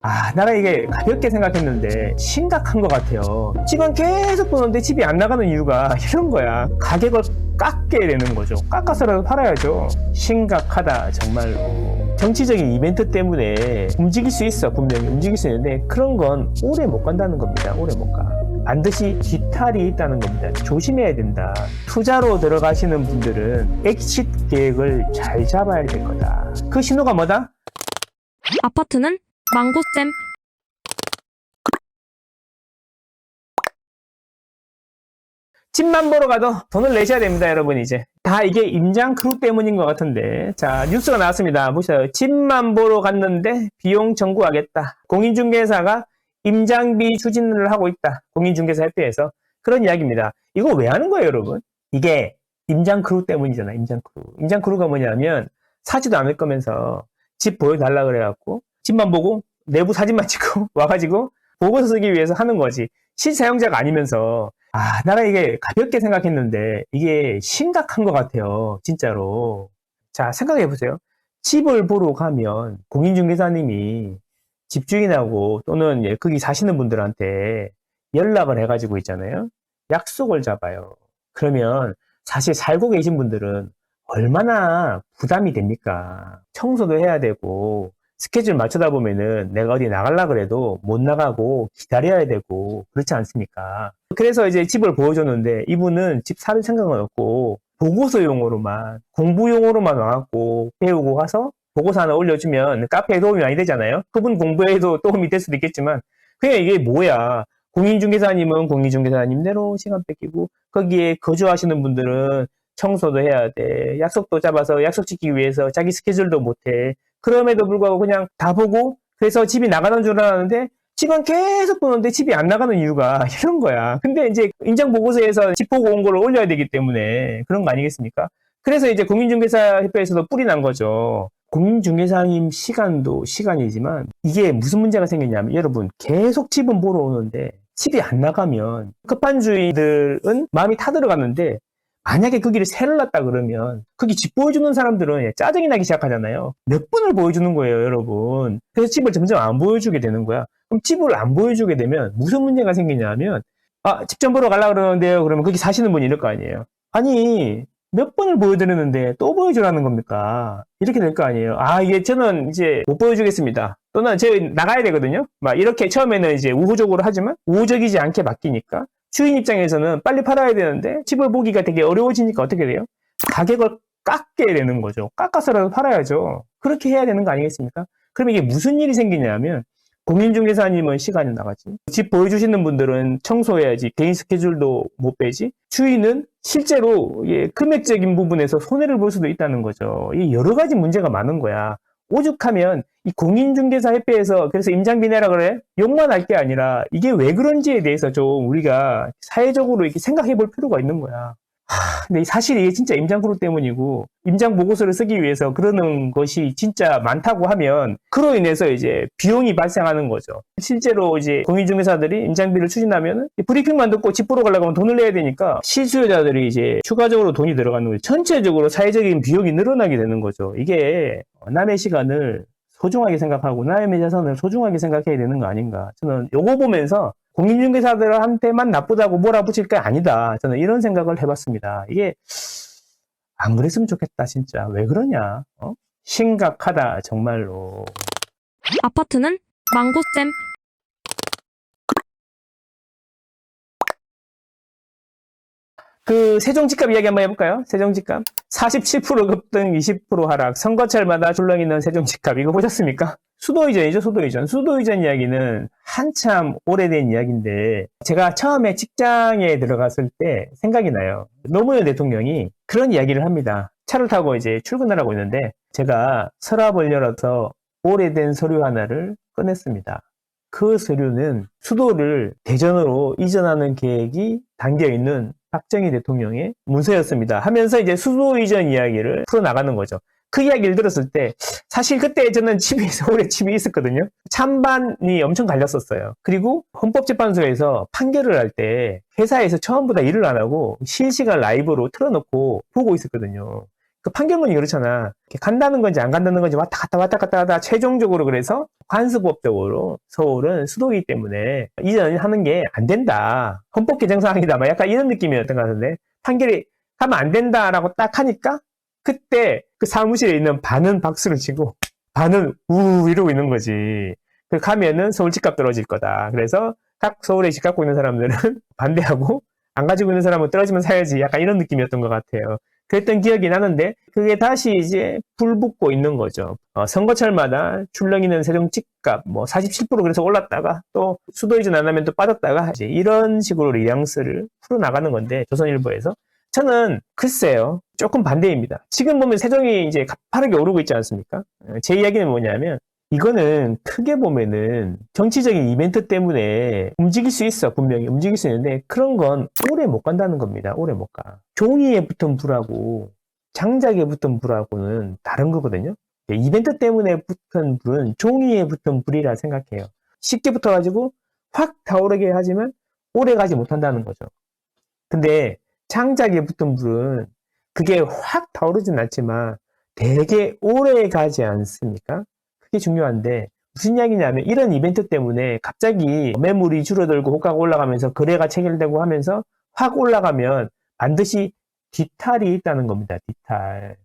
나가 이게 가볍게 생각했는데 심각한 것 같아요. 집은 계속 보는데 집이 안 나가는 이유가 이런 거야. 가격을 깎게 되는 거죠. 깎아서라도 팔아야죠. 심각하다 정말로. 정치적인 이벤트 때문에 움직일 수 있어. 분명히 움직일 수 있는데 그런 건 오래 못 간다는 겁니다. 오래 못 가. 반드시 뒤탈이 있다는 겁니다. 조심해야 된다. 투자로 들어가시는 분들은 엑시트 계획을 잘 잡아야 될 거다. 그 신호가 뭐다? 아파트는 망고쌤. 집만 보러 가도 돈을 내셔야 됩니다, 여러분. 이제 다 이게 임장 크루 때문인 것 같은데. 자, 뉴스가 나왔습니다. 보세요. 집만 보러 갔는데 비용 청구하겠다. 공인중개사가 임장비 추진을 하고 있다. 공인중개사 협회에서 그런 이야기입니다. 이거 왜 하는 거예요, 여러분? 이게 임장 크루 때문이잖아. 임장 크루. 임장 크루가 뭐냐면 사지도 않을 거면서 집 보여달라 그래갖고 집만 보고 내부 사진만 찍고 와가지고 보고서 쓰기 위해서 하는 거지. 실사용자가 아니면서. 나가 이게 가볍게 생각했는데 이게 심각한 것 같아요. 진짜로. 자, 생각해 보세요. 집을 보러 가면 공인중개사님이 집주인하고 또는 거기 사시는 분들한테 연락을 해가지고 있잖아요. 약속을 잡아요. 그러면 사실 살고 계신 분들은 얼마나 부담이 됩니까? 청소도 해야 되고 스케줄 맞추다 보면은 내가 어디 나가려고 그래도 못 나가고 기다려야 되고 그렇지 않습니까? 그래서 이제 집을 보여줬는데 이분은 집 살 생각은 없고 보고서용으로만 공부용으로만 와갖고 배우고 가서 보고서 하나 올려주면 카페에 도움이 많이 되잖아요. 그분 공부에도 도움이 될 수도 있겠지만 그냥 이게 뭐야. 공인중개사님은 공인중개사님대로 시간 뺏기고 거기에 거주하시는 분들은 청소도 해야 돼. 약속도 잡아서 약속 지키기 위해서 자기 스케줄도 못해. 그럼에도 불구하고 그냥 다 보고 그래서 집이 나가는 줄 알았는데 집은 계속 보는데 집이 안 나가는 이유가 이런 거야. 근데 이제 인정보고서에서 집 보고 온 걸 올려야 되기 때문에 그런 거 아니겠습니까? 그래서 이제 공인중개사협회에서도 뿔이 난 거죠. 공인중개사님 시간도 시간이지만 이게 무슨 문제가 생겼냐면 여러분 계속 집은 보러 오는데 집이 안 나가면 급한 주인들은 마음이 타들어갔는데 만약에 거기를 새를 놨다 그러면 거기 집 보여주는 사람들은 짜증이 나기 시작하잖아요. 몇 분을 보여주는 거예요, 여러분. 그래서 집을 점점 안 보여주게 되는 거야. 그럼 집을 안 보여주게 되면 무슨 문제가 생기냐면 집 좀 보러 가려고 그러는데요. 그러면 거기 사시는 분이 이럴 거 아니에요. 아니 몇 번을 보여드렸는데 또 보여주라는 겁니까? 이렇게 될 거 아니에요. 이게 저는 이제 못 보여주겠습니다. 또는 제가 나가야 되거든요. 막 이렇게 처음에는 이제 우호적으로 하지만 우호적이지 않게 바뀌니까 주인 입장에서는 빨리 팔아야 되는데 집을 보기가 되게 어려워지니까 어떻게 돼요? 가격을 깎게 되는 거죠. 깎아서라도 팔아야죠. 그렇게 해야 되는 거 아니겠습니까? 그럼 이게 무슨 일이 생기냐면 공인중개사님은 시간이 나가지. 집 보여주시는 분들은 청소해야지. 개인 스케줄도 못 빼지. 주인은 실제로 금액적인 부분에서 손해를 볼 수도 있다는 거죠. 이 여러 가지 문제가 많은 거야. 오죽하면 이 공인중개사협회에서 그래서 임장비 내라 그래? 욕만 할 게 아니라 이게 왜 그런지에 대해서 좀 우리가 사회적으로 이렇게 생각해 볼 필요가 있는 거야. 근데 사실 이게 진짜 임장그룹 때문이고 임장 보고서를 쓰기 위해서 그러는 것이 진짜 많다고 하면 그로 인해서 이제 비용이 발생하는 거죠. 실제로 이제 공인중개사들이 임장비를 추진하면 브리핑만 듣고 집 보러 가려고 하면 돈을 내야 되니까 실수요자들이 이제 추가적으로 돈이 들어가는 거죠. 전체적으로 사회적인 비용이 늘어나게 되는 거죠. 이게 남의 시간을 소중하게 생각하고 남의 자산을 소중하게 생각해야 되는 거 아닌가. 저는 요거 보면서 공인중개사들한테만 나쁘다고 몰아붙일 게 아니다. 저는 이런 생각을 해봤습니다. 이게 안 그랬으면 좋겠다 진짜. 왜 그러냐. 심각하다 정말로. 아파트는 망고쌤. 그 세종집값 이야기 한번 해볼까요? 세종집값 47% 급등 20% 하락. 선거철마다 출렁이는 세종집값 이거 보셨습니까? 수도이전이죠, 수도이전. 수도이전 이야기는 한참 오래된 이야기인데 제가 처음에 직장에 들어갔을 때 생각이 나요. 노무현 대통령이 그런 이야기를 합니다. 차를 타고 이제 출근을 하고 있는데 제가 서랍을 열어서 오래된 서류 하나를 꺼냈습니다. 그 서류는 수도를 대전으로 이전하는 계획이 담겨있는 박정희 대통령의 문서였습니다. 하면서 이제 수도 이전 이야기를 풀어나가는 거죠. 그 이야기를 들었을 때 사실 그때 저는 집에 서울에 집이 있었거든요. 찬반이 엄청 갈렸었어요. 그리고 헌법재판소에서 판결을 할 때 회사에서 처음보다 일을 안 하고 실시간 라이브로 틀어놓고 보고 있었거든요. 그 판결문이 그렇잖아. 간다는 건지 안 간다는 건지 왔다 갔다 하다 최종적으로 그래서 관습법적으로 서울은 수도이기 때문에 이전하는 게 안 된다. 헌법 개정사항이다. 막 약간 이런 느낌이었던 것 같은데 판결이 하면 안 된다라고 딱 하니까 그때 그 사무실에 있는 반은 박수를 치고 반은 우 이러고 있는 거지. 그 가면은 서울 집값 떨어질 거다. 그래서 각 서울에 집 갖고 있는 사람들은 반대하고 안 가지고 있는 사람은 떨어지면 사야지. 약간 이런 느낌이었던 것 같아요. 그랬던 기억이 나는데 그게 다시 이제 불붙고 있는 거죠. 선거철마다 출렁이는 세종 집값 뭐 47% 그래서 올랐다가 또 수도 이전 안 하면 또 빠졌다가 이제 이런 식으로 뉘앙스를 풀어나가는 건데 조선일보에서 저는 글쎄요 조금 반대입니다. 지금 보면 세종이 이제 가파르게 오르고 있지 않습니까? 제 이야기는 뭐냐면 이거는 크게 보면은 정치적인 이벤트 때문에 움직일 수 있어. 분명히 움직일 수 있는데 그런 건 오래 못 간다는 겁니다. 오래 못 가. 종이에 붙은 불하고 장작에 붙은 불하고는 다른 거거든요. 이벤트 때문에 붙은 불은 종이에 붙은 불이라 생각해요. 쉽게 붙어가지고 확 타오르게 하지만 오래 가지 못한다는 거죠. 근데 장작에 붙은 불은 그게 확 타오르진 않지만 되게 오래 가지 않습니까? 그게 중요한데 무슨 이야기냐면 이런 이벤트 때문에 갑자기 매물이 줄어들고 호가가 올라가면서 거래가 체결되고 하면서 확 올라가면 반드시 뒤탈이 있다는 겁니다. 뒤탈.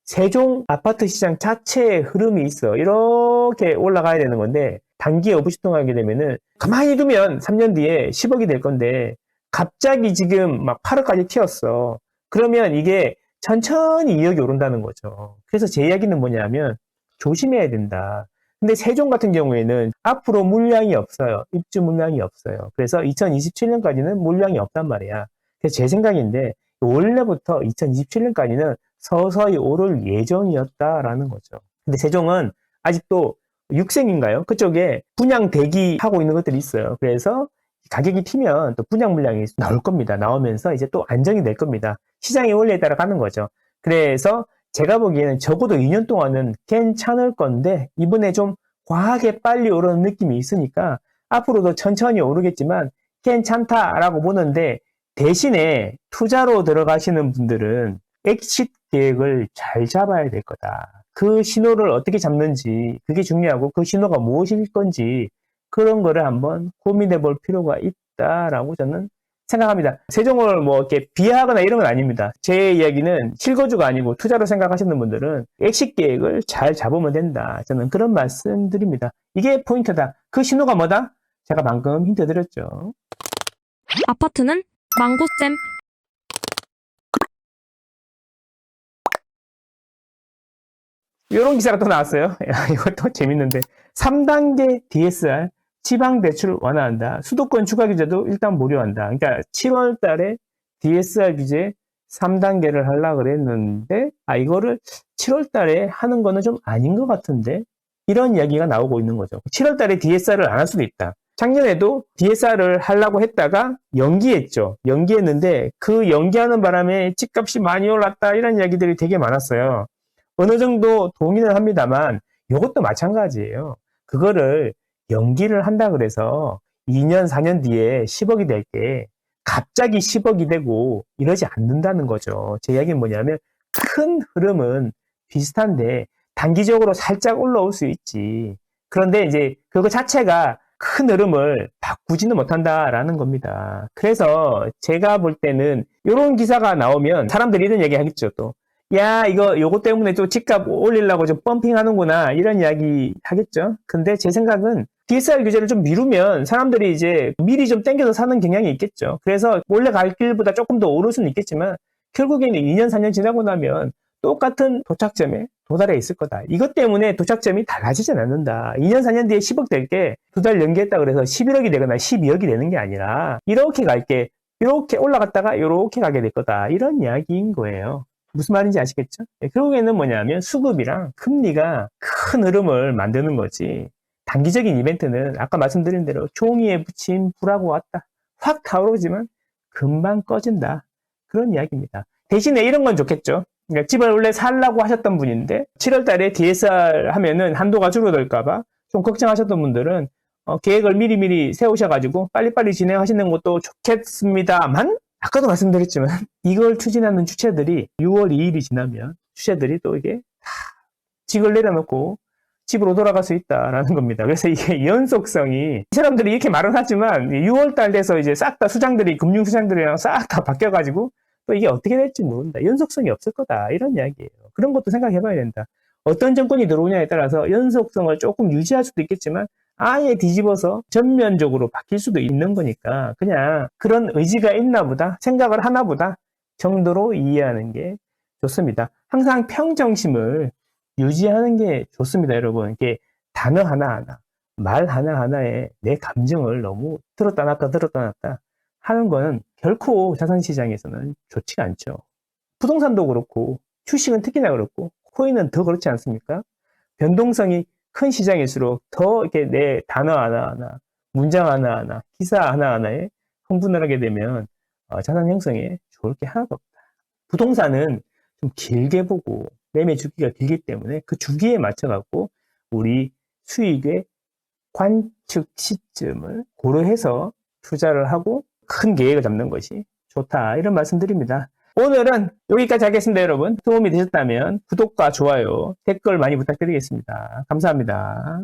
세종 아파트 시장 자체의 흐름이 있어. 이렇게 올라가야 되는 건데 단기에 오부시통하게 되면은 가만히 두면 3년 뒤에 10억이 될 건데 갑자기 지금 막 8억까지 튀었어. 그러면 이게 천천히 2억이 오른다는 거죠. 그래서 제 이야기는 뭐냐면 조심해야 된다. 근데 세종 같은 경우에는 앞으로 물량이 없어요. 입주 물량이 없어요. 그래서 2027년까지는 물량이 없단 말이야. 그래서 제 생각인데 원래부터 2027년까지는 서서히 오를 예정이었다라는 거죠. 근데 세종은 아직도 육생인가요? 그쪽에 분양 대기하고 있는 것들이 있어요. 그래서 가격이 튀면 또 분양 물량이 나올 겁니다. 나오면서 이제 또 안정이 될 겁니다. 시장의 원리에 따라 가는 거죠. 그래서 제가 보기에는 적어도 2년 동안은 괜찮을 건데 이번에 좀 과하게 빨리 오르는 느낌이 있으니까 앞으로도 천천히 오르겠지만 괜찮다라고 보는데 대신에 투자로 들어가시는 분들은 엑시트 계획을 잘 잡아야 될 거다. 그 신호를 어떻게 잡는지 그게 중요하고 그 신호가 무엇일 건지 그런 거를 한번 고민해 볼 필요가 있다라고 저는 생각합니다. 세종을 뭐 이렇게 비하하거나 이런 건 아닙니다. 제 이야기는 실거주가 아니고 투자로 생각하시는 분들은 엑시트 계획을 잘 잡으면 된다. 저는 그런 말씀 드립니다. 이게 포인트다. 그 신호가 뭐다? 제가 방금 힌트 드렸죠. 아파트는 망고쌤. 이런 기사가 또 나왔어요. 이것도 재밌는데 3단계 DSR 지방대출 완화한다. 수도권 추가 규제도 일단 무료한다. 그러니까 7월 달에 DSR 규제 3단계를 하려고 그랬는데 이거를 7월 달에 하는 거는 좀 아닌 것 같은데 이런 이야기가 나오고 있는 거죠. 7월 달에 DSR을 안 할 수도 있다. 작년에도 DSR을 하려고 했다가 연기했죠. 연기했는데 그 연기하는 바람에 집값이 많이 올랐다 이런 이야기들이 되게 많았어요. 어느 정도 동의는 합니다만 이것도 마찬가지예요. 그거를 연기를 한다 그래서 2년, 4년 뒤에 10억이 될 게 갑자기 10억이 되고 이러지 않는다는 거죠. 제 이야기는 뭐냐면 큰 흐름은 비슷한데 단기적으로 살짝 올라올 수 있지. 그런데 이제 그거 자체가 큰 흐름을 바꾸지는 못한다라는 겁니다. 그래서 제가 볼 때는 이런 기사가 나오면 사람들이 이런 얘기 하겠죠, 또. 야, 요거 때문에 또 집값 올리려고 좀 펌핑하는구나. 이런 이야기 하겠죠. 근데 제 생각은 DSR 규제를 좀 미루면 사람들이 이제 미리 좀 땡겨서 사는 경향이 있겠죠. 그래서 원래 갈 길보다 조금 더 오를 수는 있겠지만 결국에는 2년, 4년 지나고 나면 똑같은 도착점에 도달해 있을 거다. 이것 때문에 도착점이 달라지진 않는다. 2년, 4년 뒤에 10억 될 게 2달 연기했다 그래서 11억이 되거나 12억이 되는 게 아니라 이렇게 갈게, 이렇게 올라갔다가 이렇게 가게 될 거다. 이런 이야기인 거예요. 무슨 말인지 아시겠죠? 결국에는 뭐냐면 수급이랑 금리가 큰 흐름을 만드는 거지. 단기적인 이벤트는 아까 말씀드린 대로 종이에 붙인 불하고 왔다. 확 타오르지만 금방 꺼진다. 그런 이야기입니다. 대신에 이런 건 좋겠죠. 그러니까 집을 원래 살라고 하셨던 분인데 7월 달에 DSR 하면은 한도가 줄어들까봐 좀 걱정하셨던 분들은 계획을 미리미리 세우셔가지고 빨리빨리 진행하시는 것도 좋겠습니다만 아까도 말씀드렸지만 이걸 추진하는 주체들이 6월 2일이 지나면 주체들이 또 이게 다 직을 내려놓고 집으로 돌아갈 수 있다라는 겁니다. 그래서 이게 연속성이, 이 사람들이 이렇게 말은 하지만 6월달 돼서 이제 싹 다 수장들이, 금융수장들이랑 싹 다 바뀌어가지고 또 이게 어떻게 될지 모른다. 연속성이 없을 거다. 이런 이야기예요. 그런 것도 생각해 봐야 된다. 어떤 정권이 들어오냐에 따라서 연속성을 조금 유지할 수도 있겠지만 아예 뒤집어서 전면적으로 바뀔 수도 있는 거니까 그냥 그런 의지가 있나 보다, 생각을 하나 보다 정도로 이해하는 게 좋습니다. 항상 평정심을 유지하는 게 좋습니다, 여러분. 이게 단어 하나하나, 말 하나하나에 내 감정을 너무 들었다 놨다 하는 거는 결코 자산시장에서는 좋지가 않죠. 부동산도 그렇고, 주식은 특히나 그렇고, 코인은 더 그렇지 않습니까? 변동성이 큰 시장일수록 더 이렇게 내 단어 하나하나, 문장 하나하나, 기사 하나하나에 흥분을 하게 되면 자산 형성에 좋을 게 하나도 없다. 부동산은 좀 길게 보고 매매 주기가 길기 때문에 그 주기에 맞춰갖고 우리 수익의 관측 시점을 고려해서 투자를 하고 큰 계획을 잡는 것이 좋다. 이런 말씀드립니다. 오늘은 여기까지 하겠습니다, 여러분. 도움이 되셨다면 구독과 좋아요, 댓글 많이 부탁드리겠습니다. 감사합니다.